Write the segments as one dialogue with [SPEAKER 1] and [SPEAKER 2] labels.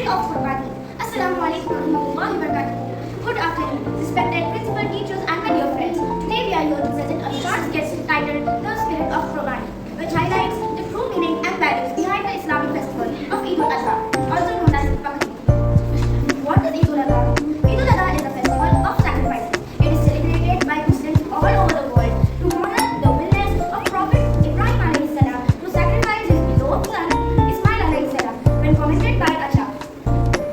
[SPEAKER 1] of Qurbani. Assalamu alaikum warahmatullahi wabarakatuh. Good afternoon, respected principal, teachers and my dear friends. Today we are here to present a short sketch titled The Spirit of Qurbani, which highlights the true meaning and values behind the Islamic festival of Eid al-Adha, also known as Bakri. What is Eid al-Adha? Eid al-Adha is a festival of sacrifice. It is celebrated by Muslims all over the world to honor the willingness of Prophet Ibrahim alayhi salam to sacrifice his beloved son Ismail alayhi salam when commented by Adha.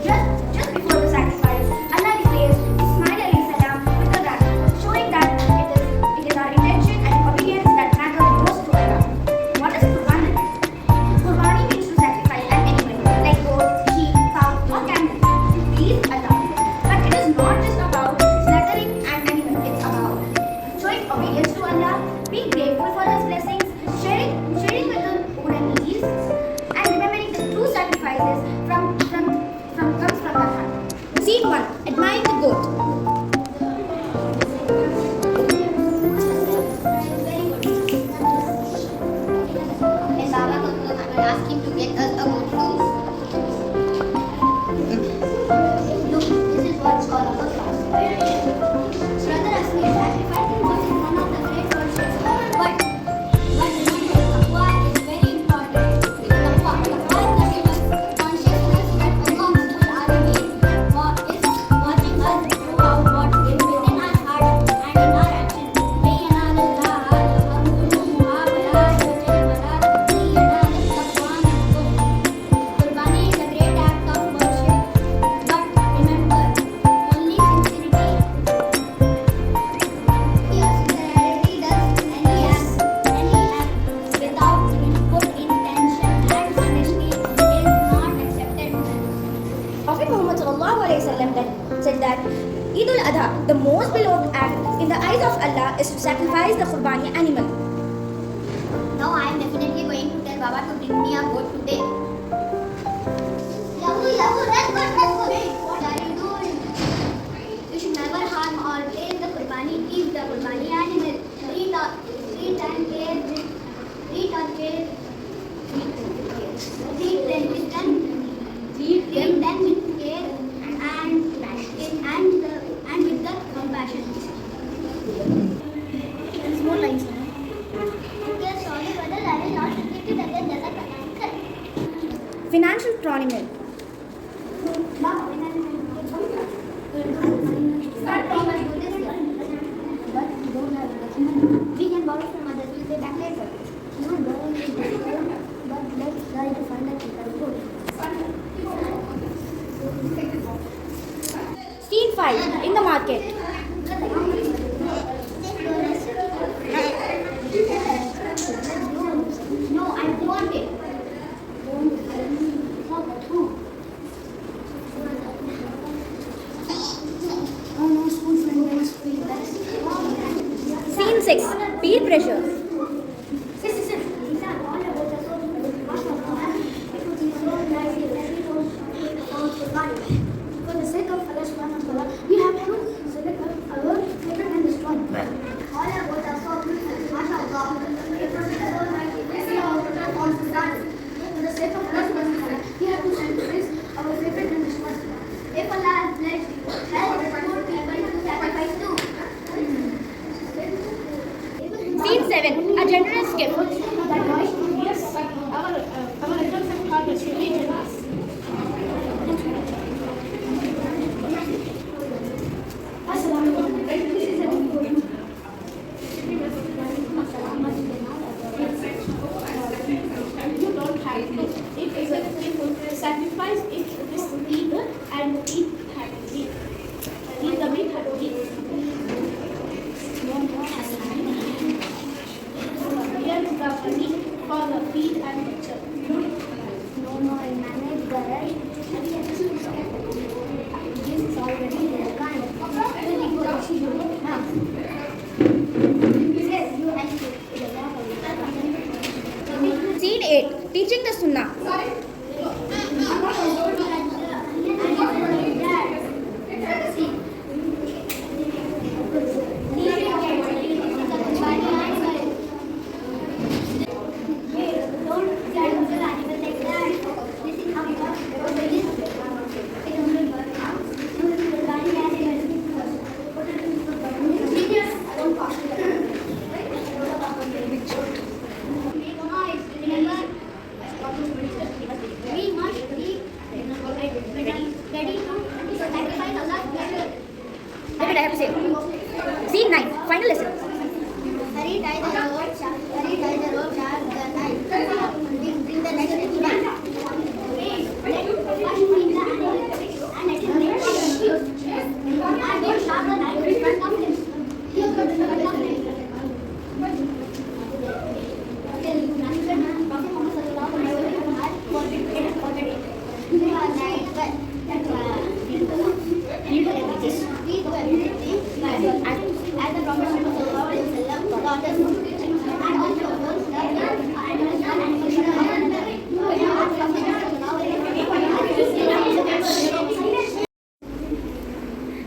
[SPEAKER 1] Just before the sacrifice, Allah declares Ismail alayhi salam with the ram, showing that it is our intention and obedience that matter the most to Allah. What is Qurbani? Qurbani means to sacrifice an animal like goat, sheep, cow, or camel. Please Allah. But it is not just about slaughtering an animal, it's about showing obedience to Allah, being grateful for His blessings, sharing with the poor and needy, and remembering the true sacrifices comes from the heart. Scene 1. Admiring the goat.
[SPEAKER 2] And Baba could ask him to get us a goat too. Look, this is what's called a fast. Brother Asmi, sacrificing goats is one of the great worship. But remember, taqwa is very important. Taqwa is the famous consciousness that Allah Rabbul Alameen is watching us throughout what is within our heart and in our actions. May yanal Allah al-hamdulillah wa la Qurbani is a great act of worship, but remember, only sincerity does any act without good intention and honesty is not accepted.
[SPEAKER 1] Prophet Muhammad sallallahu alaihi wasallam said that Eid al-Adha, the most beloved act in the eyes of Allah, is to sacrifice the Qurbani animal.
[SPEAKER 2] Now I am definitely going to tell Baba to bring me a goat today. Yabu, let's go. Hey, what are you doing? You should never harm or take the Qurbani. Eat the Qurbani animal. Treat or care. Treat them with care and with the compassion.
[SPEAKER 1] Small lines.
[SPEAKER 2] Okay, sorry brother, I will not repeat it again. Correct.
[SPEAKER 1] Financial tournament.
[SPEAKER 2] But we don't have enough money. We can borrow from others. We'll pay back later. No, but let's try to find a cheaper goat.
[SPEAKER 1] Scene 5. In the market.
[SPEAKER 2] No, I want it. Oh no, school friend wants free bus.
[SPEAKER 1] Scene 6. Peer pressure.
[SPEAKER 2] For the sake of Allah subhanahu wa ta'ala, we have to select our favorite and this one. All about us so beautiful, mashallah. The Prophet Almighty, we see our Prophet on the garden. For the sake of Allah subhanahu wa ta'ala, we have to sacrifice our favorite and this one. If Allah has blessed you, help poor people to sacrifice too.
[SPEAKER 1] Scene 7. A generous gift.
[SPEAKER 3] That why? Yes, our returns have called us really generous. This is a good. You don't have it. If sacrifice it is legal and eat happily. Eat the meat happily. Here is the money for the feed and lecture.
[SPEAKER 2] No, I manage the rest. This is already there. Very good. Yes, you have to.
[SPEAKER 1] Scene 8. Teaching the Sunnah.
[SPEAKER 2] Don't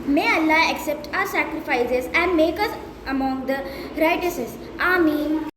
[SPEAKER 1] May Allah accept our sacrifices and make us among the righteous. Ameen.